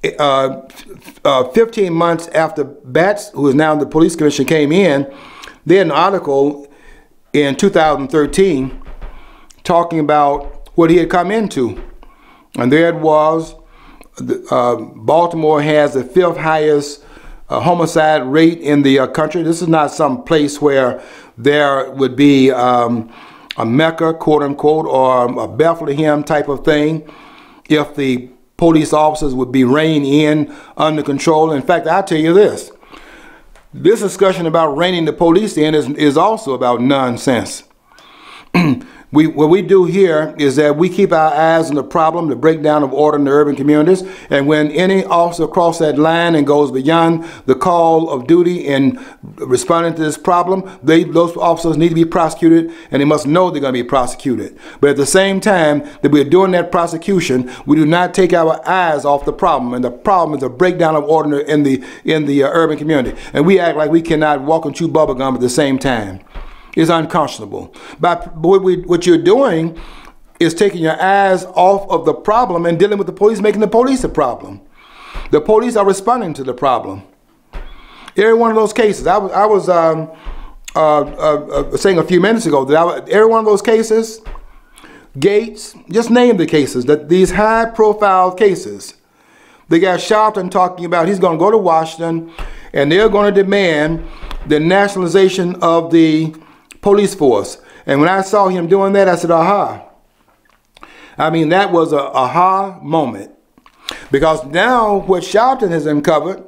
15 months after Batts, who is now the police commissioner, came in, they had an article in 2013 talking about what he had come into. And there it was, Baltimore has the 5th highest homicide rate in the country. This is not some place where there would be a Mecca, quote unquote, or a Bethlehem type of thing if the police officers would be reined in under control. In fact, I'll tell you this. This discussion about reining the police in is also about nonsense. What we do here is that we keep our eyes on the problem, the breakdown of order in the urban communities, and when any officer crosses that line and goes beyond the call of duty in responding to this problem, those officers need to be prosecuted, and they must know they're going to be prosecuted. But at the same time that we're doing that prosecution, we do not take our eyes off the problem, and the problem is the breakdown of order in the urban community. And we act like we cannot walk and chew bubble gum at the same time. Is unconscionable. But what you're doing is taking your eyes off of the problem and dealing with the police, making the police a problem. The police are responding to the problem. Every one of those cases, I was saying a few minutes ago that every one of those cases, Gates, just name the cases, that these high-profile cases, they got Sharpton talking about he's going to go to Washington and they're going to demand the nationalization of the police force. And when I saw him doing that, I said, aha. I mean, that was a aha moment. Because now what Sharpton has uncovered,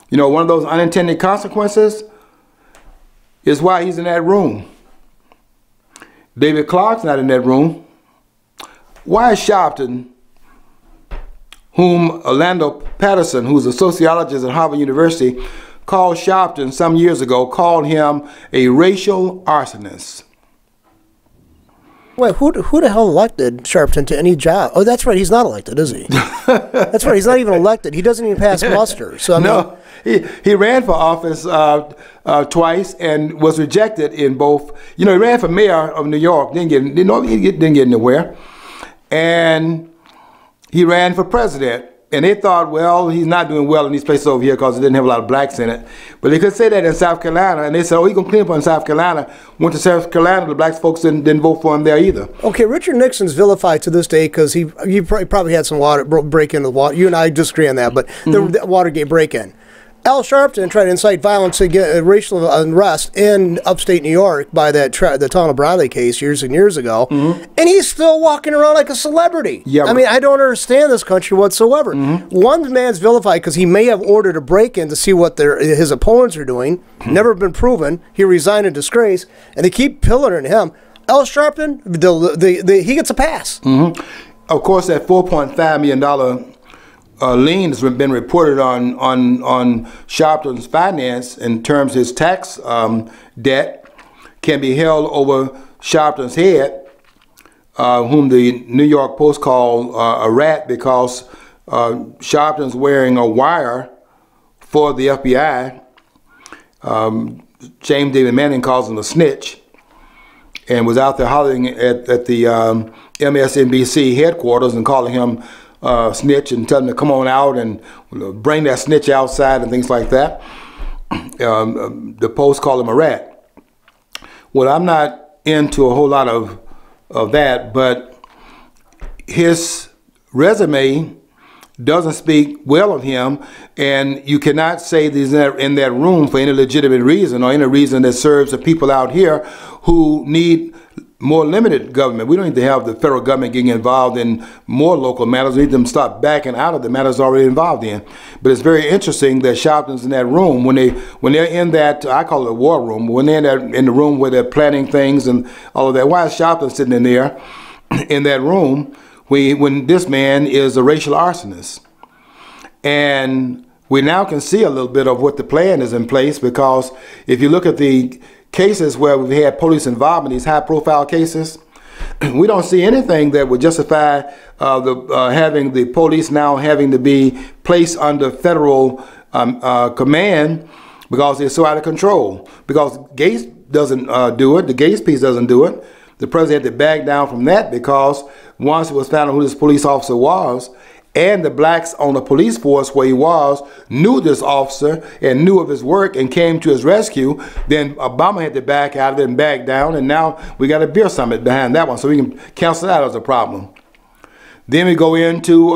you know, one of those unintended consequences is why he's in that room. David Clark's not in that room. Why is Sharpton, whom Orlando Patterson, who's a sociologist at Harvard University, called Sharpton some years ago, called him a racial arsonist. Wait, who the hell elected Sharpton to any job? Oh, that's right, he's not elected, is he? That's right, he's not even elected. He doesn't even pass muster. So I mean, he ran for office twice and was rejected in both. You know, he ran for mayor of New York, didn't get anywhere, and he ran for president. And they thought, well, he's not doing well in these places over here because it didn't have a lot of blacks in it. But they could say that in South Carolina. And they said, oh, he's going to clean up in South Carolina. Went to South Carolina, the black folks didn't vote for him there either. Okay, Richard Nixon's vilified to this day because he probably had some break into the water. You and I disagree on that, but the Watergate break-in. Al Sharpton tried to incite violence to get racial unrest in upstate New York by the Town of Bradley case years and years ago, and he's still walking around like a celebrity. Yeah, I mean, I don't understand this country whatsoever. One man's vilified because he may have ordered a break-in to see what his opponents are doing. Never been proven. He resigned in disgrace, and they keep pillaring him. Al Sharpton, he gets a pass. of course, that $4.5 million lien has been reported on Sharpton's finance in terms of his tax debt can be held over Sharpton's head, whom the New York Post called a rat because Sharpton's wearing a wire for the FBI. James David Manning calls him a snitch, and was out there hollering at the MSNBC headquarters and calling him snitch and telling him to come on out and bring that snitch outside and things like that. The Post called him a rat. Well, I'm not into a whole lot of that, but his resume doesn't speak well of him, and you cannot say that he's in that room for any legitimate reason or any reason that serves the people out here who need more limited government. We don't need to have the federal government getting involved in more local matters. We need them to stop backing out of the matters already involved in. But it's very interesting that Sharpton's in that room when they're in that, I call it a war room, when they're in the room where they're planning things and all of that. Why is Sharpton sitting in there in that room when this man is a racial arsonist? And we now can see a little bit of what the plan is in place, because if you look at the cases where we've had police involvement, these high-profile cases, we don't see anything that would justify having the police now having to be placed under federal command because they're so out of control. Because Gates doesn't do it, the Gates piece doesn't do it. The president had to back down from that because once it was found out who this police officer was, and the blacks on the police force where he was knew this officer and knew of his work and came to his rescue, then Obama had to back out of it and back down, and now we got a beer summit behind that one, so we can cancel that as a problem. Then we go into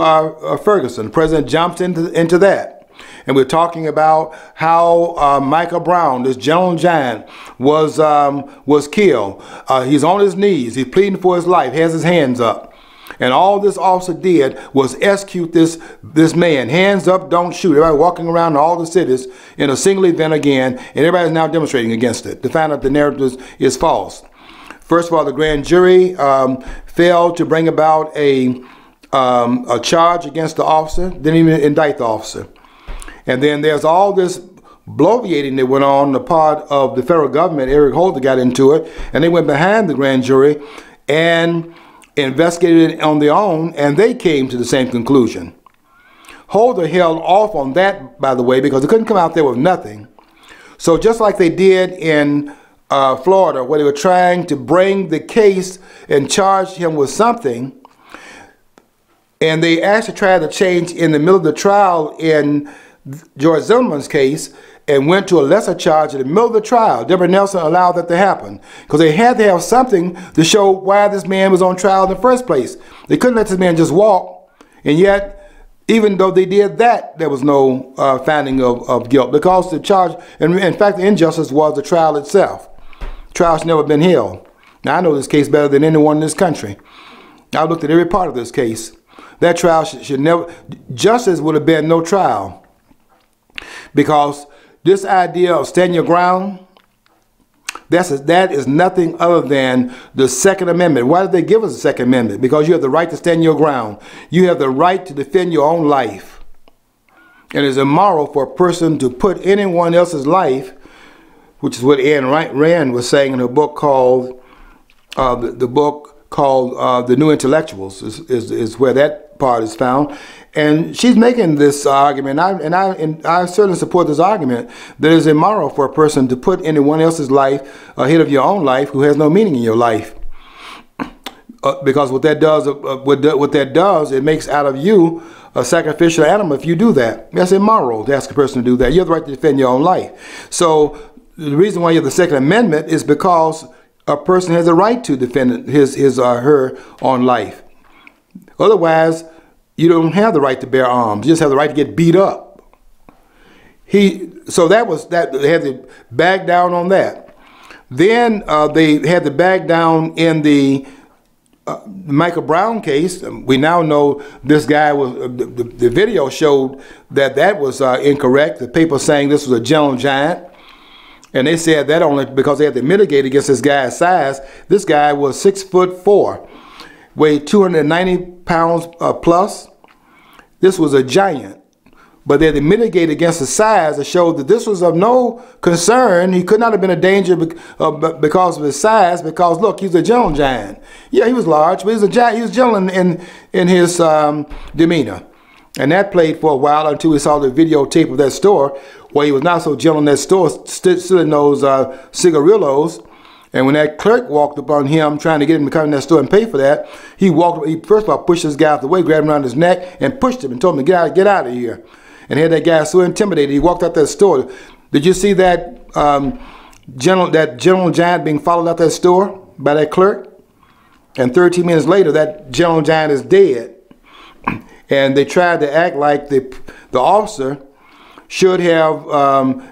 Ferguson. The president jumps into that. And we're talking about how Michael Brown, this gentle giant, was killed. He's on his knees. He's pleading for his life, has his hands up. And all this officer did was execute this man. Hands up, don't shoot. Everybody walking around in all the cities in a single event again, and everybody's now demonstrating against it to find out the narrative is false. First of all, the grand jury failed to bring about a charge against the officer, didn't even indict the officer. And then there's all this bloviating that went on the part of the federal government. Eric Holder got into it, and they went behind the grand jury and investigated it on their own, and they came to the same conclusion. Holder held off on that, by the way, because they couldn't come out there with nothing. So just like they did in Florida, where they were trying to bring the case and charge him with something, and they actually tried to change in the middle of the trial in George Zimmerman's case, and went to a lesser charge in the middle of the trial. Deborah Nelson allowed that to happen because they had to have something to show why this man was on trial in the first place. They couldn't let this man just walk, and yet, even though they did that, there was no finding of guilt because the charge, and in fact, the injustice was the trial itself. The trial's never been held. Now, I know this case better than anyone in this country. I looked at every part of this case. That trial should never, justice would have been no trial, because this idea of stand your ground, that is nothing other than the Second Amendment. Why did they give us the Second Amendment? Because you have the right to stand your ground. You have the right to defend your own life. And it's immoral for a person to put anyone else's life, which is what Anne Rand was saying in her book called, The New Intellectuals, is where that part is found. And she's making this argument, and I certainly support this argument, that it's immoral for a person to put anyone else's life ahead of your own life who has no meaning in your life. Because what that does, it makes out of you a sacrificial animal if you do that. That's immoral to ask a person to do that. You have the right to defend your own life. So the reason why you have the Second Amendment is because a person has a right to defend his or her own life. Otherwise, you don't have the right to bear arms. You just have the right to get beat up. So that was that. They had to back down on that. Then they had to back down in the Michael Brown case. We now know this guy was. The video showed that was incorrect. The paper saying this was a gentle giant, and they said that only because they had to mitigate against this guy's size. This guy was 6'4". weighed 290 pounds plus. This was a giant. But they had to mitigate against the size to show that this was of no concern. He could not have been a danger because of his size, because look, he's a gentle giant. Yeah, he was large, but he was a giant. He was gentle in his demeanor. And that played for a while until we saw the videotape of that store where he was not so gentle in that store, stealing those cigarillos. And when that clerk walked upon him trying to get him to come in that store and pay for that, he first of all pushed this guy out the way, grabbed him around his neck and pushed him and told him to get out of here. And had that guy so intimidated, he walked out that store. Did you see that gentle giant being followed out that store by that clerk? And 13 minutes later, that gentle giant is dead. And they tried to act like the officer should have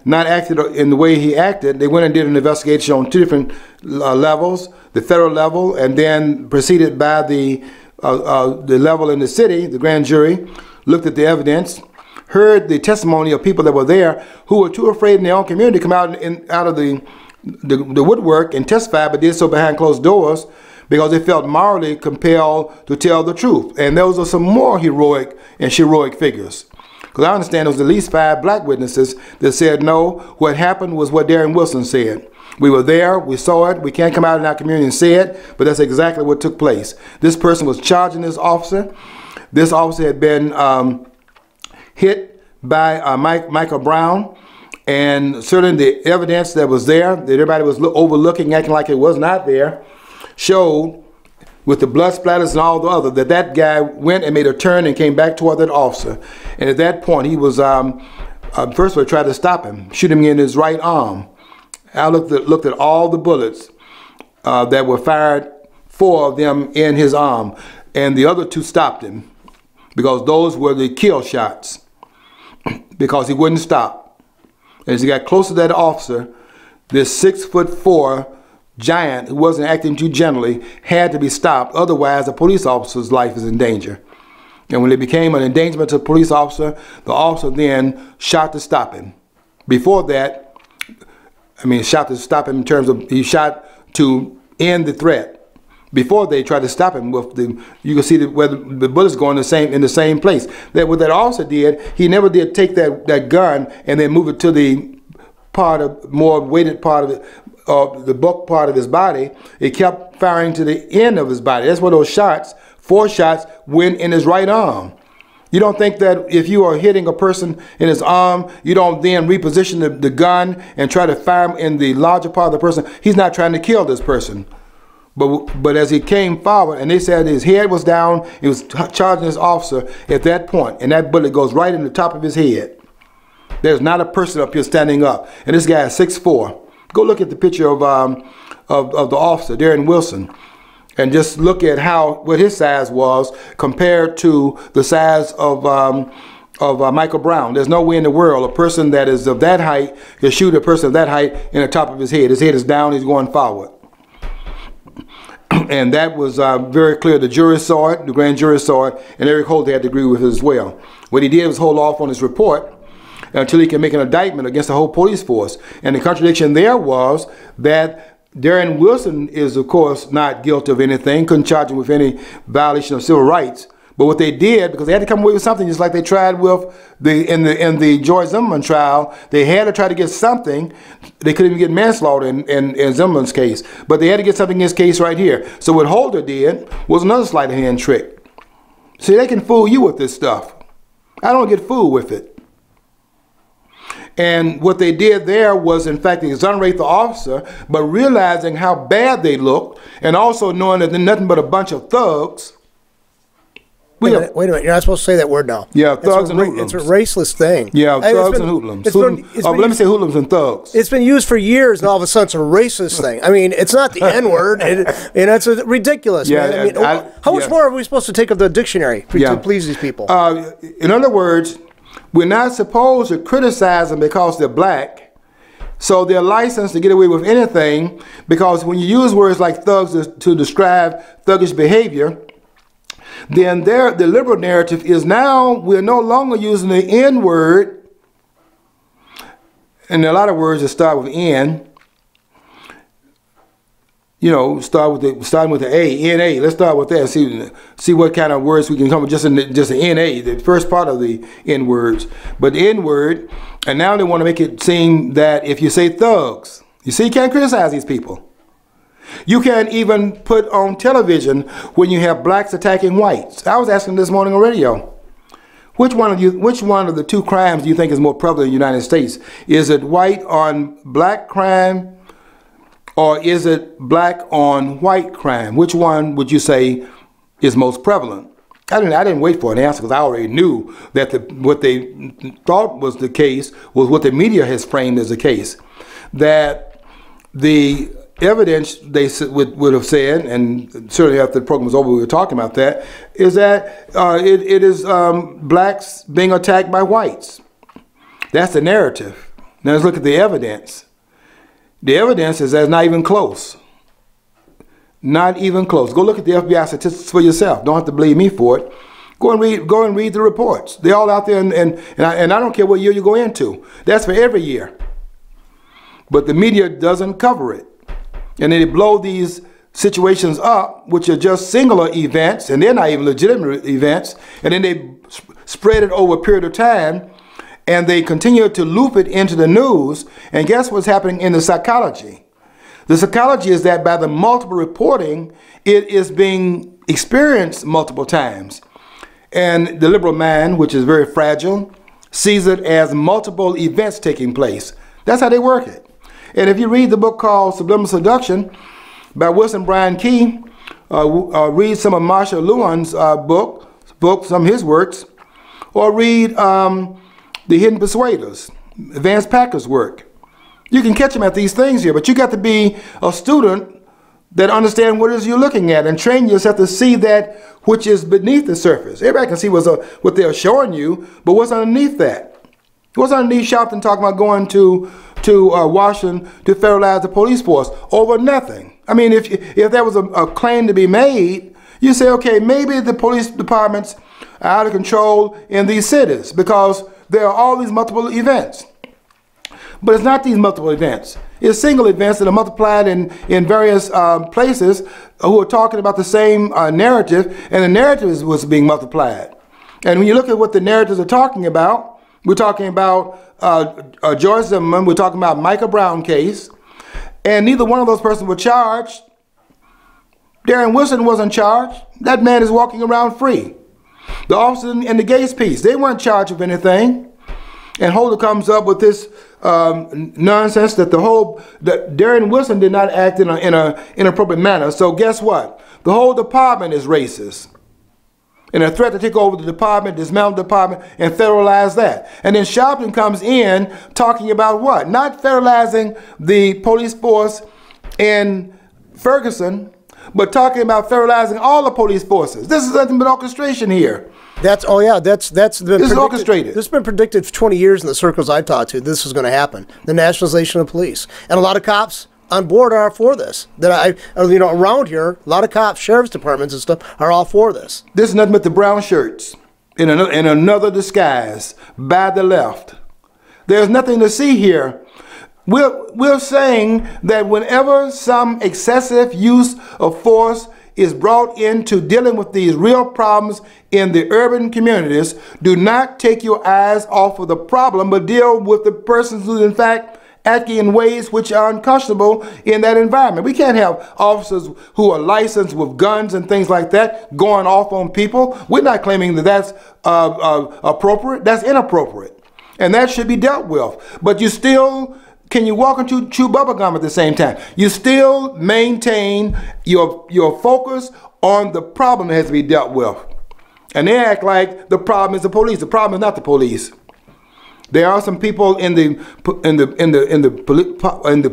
not acted in the way he acted. They went and did an investigation on 2 different levels, the federal level, and then proceeded by the level in the city. The grand jury looked at the evidence, heard the testimony of people that were there who were too afraid in their own community to come out of the woodwork and testify, but did so behind closed doors because they felt morally compelled to tell the truth. And those are some more heroic figures. Because I understand there was at least 5 black witnesses that said, no, what happened was what Darren Wilson said. We were there, we saw it, we can't come out in our community and say it, but that's exactly what took place. This person was charging this officer. This officer had been hit by Michael Brown, and certainly the evidence that was there, that everybody was overlooking, acting like it was not there, showed with the blood splatters and all the other, that guy went and made a turn and came back toward that officer. And at that point, he was, first of all, tried to stop him, shoot him in his right arm. I looked at all the bullets that were fired, 4 of them in his arm, and the other 2 stopped him because those were the kill shots, because he wouldn't stop. As he got close to that officer, this 6'4" giant who wasn't acting too gently had to be stopped. Otherwise, a police officer's life is in danger. And when it became an endangerment to a police officer, the officer then shot to stop him. Before that, I mean, shot to stop him in terms of he shot to end the threat. Before they tried to stop him with you can see where the bullets going in the same place. That what that officer did, he never did take that gun and then move it to the more weighted part of it. The buck part of his body. It kept firing to the end of his body. That's where those shots, 4 shots, went in his right arm. You don't think that if you are hitting a person in his arm, you don't then reposition the gun and try to fire him in the larger part of the person? He's not trying to kill this person. But as he came forward, and they said his head was down, he was charging this officer at that point, and that bullet goes right in the top of his head. There's not a person up here standing up, and this guy is 6'4". Go look at the picture of the officer, Darren Wilson, and just look at what his size was compared to the size of Michael Brown. There's no way in the world a person that is of that height can shoot a person of that height in the top of his head. His head is down, he's going forward. And that was very clear. The jury saw it, the grand jury saw it, and Eric Holt had to agree with it as well. What he did was hold off on his report until he can make an indictment against the whole police force. And the contradiction there was that Darren Wilson is, of course, not guilty of anything, couldn't charge him with any violation of civil rights. But what they did, because they had to come away with something, just like they tried with in the George Zimmerman trial, they had to try to get something. They couldn't even get manslaughter in Zimmerman's case, but they had to get something in his case right here. So what Holder did was another sleight of hand trick. See, they can fool you with this stuff. I don't get fooled with it. And what they did there was, in fact, exonerate the officer, but realizing how bad they looked, and also knowing that they're nothing but a bunch of thugs. Wait a minute, you're not supposed to say that word now. Yeah, thugs and hoodlums. It's a raceless thing. Yeah, thugs and hoodlums. Let me say hoodlums and thugs. It's been used for years, and all of a sudden it's a racist thing. I mean, it's not the N-word, and it's ridiculous, man. I mean, how much more are we supposed to take of the dictionary to please these people? In other words, we're not supposed to criticize them because they're black, so they're licensed to get away with anything, because when you use words like thugs to describe thuggish behavior, then the liberal narrative is now we're no longer using the N word, and there are a lot of words that start with N. starting with the A, N-A. Let's start with that. See what kind of words we can come with just the N-A, the first part of the N words. But the N word, and now they want to make it seem that if you say thugs, you see, you can't criticize these people. You can't even put on television when you have blacks attacking whites. I was asking this morning on radio. Which one of the two crimes do you think is more prevalent in the United States? Is it white on black crime, or is it black on white crime? Which one would you say is most prevalent? I didn't wait for an answer because I already knew that what they thought was the case was what the media has framed as the case. That the evidence they would have said, and certainly after the program was over we were talking about that, is that it is blacks being attacked by whites. That's the narrative. Now let's look at the evidence. The evidence is that it's not even close. Not even close. Go look at the FBI statistics for yourself. Don't have to believe me for it. Go and read the reports. They're all out there, and I don't care what year you go into. That's for every year. But the media doesn't cover it. And they blow these situations up, which are just singular events, and they're not even legitimate events, and then they spread it over a period of time, and they continue to loop it into the news. And guess what's happening in the psychology? The psychology is that by the multiple reporting, it is being experienced multiple times. And the liberal mind, which is very fragile, sees it as multiple events taking place. That's how they work it. And if you read the book called Subliminal Seduction by Wilson Bryan Key, read some of Marshall Llewellyn's book, some of his works, or read The Hidden Persuaders, Vance Packer's work. You can catch them at these things here, but you got to be a student that understand what it is you're looking at and train yourself to see that which is beneath the surface. Everybody can see what they're showing you, but what's underneath that? What's underneath Sharpton talking about going to Washington to federalize the police force over nothing? I mean, if there was a claim to be made, you say, okay, maybe the police departments are out of control in these cities because there are all these multiple events. But it's not these multiple events. It's single events that are multiplied in various places who are talking about the same narrative, and the narrative was being multiplied. And when you look at what the narratives are talking about, we're talking about George Zimmerman, we're talking about Michael Brown case, and neither one of those persons were charged. Darren Wilson wasn't charged. That man is walking around free. The officers in the Gates piece, they weren't charged with anything. And Holder comes up with this nonsense that that Darren Wilson did not act in an inappropriate manner. So guess what? The whole department is racist. And a threat to take over the department, dismantle the department, and federalize that. And then Sharpton comes in talking about what? Not federalizing the police force in Ferguson, but talking about federalizing all the police forces. This is nothing but orchestration here. This is orchestrated. This has been predicted for 20 years in the circles I've talked to. This is going to happen. The nationalization of police. And a lot of cops on board are for this. Around here, a lot of cops, sheriff's departments and stuff are all for this. This is nothing but the brown shirts in another disguise by the left. There's nothing to see here. We're saying that whenever some excessive use of force is brought into dealing with these real problems in the urban communities, do not take your eyes off of the problem, but deal with the persons who in fact acting in ways which are unconscionable in that environment. We can't have officers who are licensed with guns and things like that going off on people. We're not claiming that that's appropriate. That's inappropriate. And that should be dealt with. But you still, can you walk into chew bubble gum at the same time? You still maintain your focus on the problem that has to be dealt with. And they act like the problem is the police. The problem is not the police. There are some people in the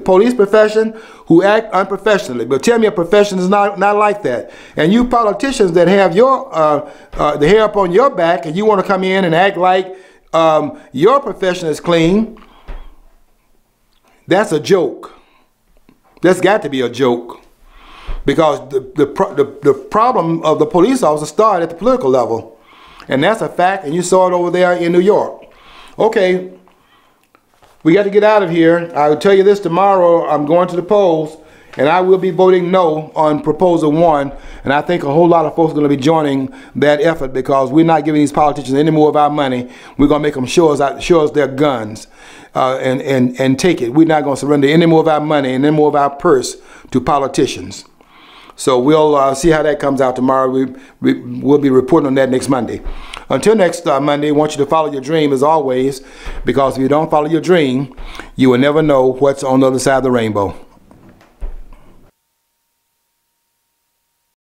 police profession who act unprofessionally. But tell me a profession is not like that. And you politicians that have the hair up on your back and you want to come in and act like your profession is clean, that's a joke. That's got to be a joke. Because the problem of the police officer started at the political level. And that's a fact, and you saw it over there in New York. Okay, we got to get out of here. I will tell you this tomorrow, I'm going to the polls, And I will be voting no on proposal 1. And I think a whole lot of folks are going to be joining that effort, because we're not giving these politicians any more of our money. We're going to make them show us their guns and take it. We're not going to surrender any more of our money and any more of our purse to politicians. So we'll see how that comes out tomorrow. We'll be reporting on that next Monday. Until next Monday, I want you to follow your dream as always, because if you don't follow your dream, you will never know what's on the other side of the rainbow.